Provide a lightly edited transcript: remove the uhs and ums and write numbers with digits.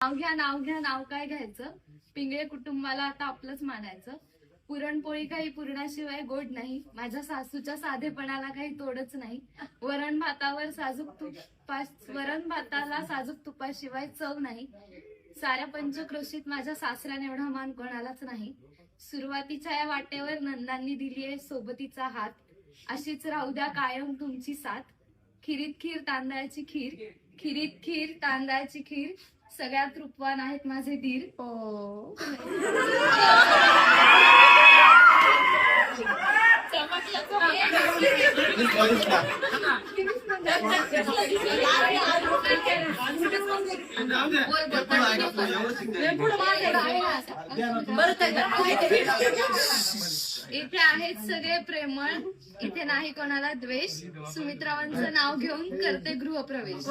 नाव घ्या नाव घ्या नाव काय घ्यायचं, पिंगळे कुटुंबाला आता आपलंच मानायचं. पुरणपोळी काही पुरणाशिवाय गोड नाही, माझ्या सासूच्या साधेपणाला काही तोडच नाही. वरण भाताला साजूक तुपाशिवाय चव नाही. साऱ्या पंचक्रोशीत माझ्या सासऱ्याने एवढा मान कोणालाच नाही. सुरुवातीच्या या वाटेवर नंदांनी दिलीये सोबतीचा हात, अशीच राहू द्या कायम तुमची साथ. खिरीत खीर तांदळाची खीर, खिरीत खीर तांदळाची खीर, सगळ्यात रूपवान आहेत माझे दीर. इथे आहेत सगळे प्रेमळ, इथे नाही कोणाला द्वेष. सुमित्रावांचं नाव घेऊन करते गृहप्रवेश.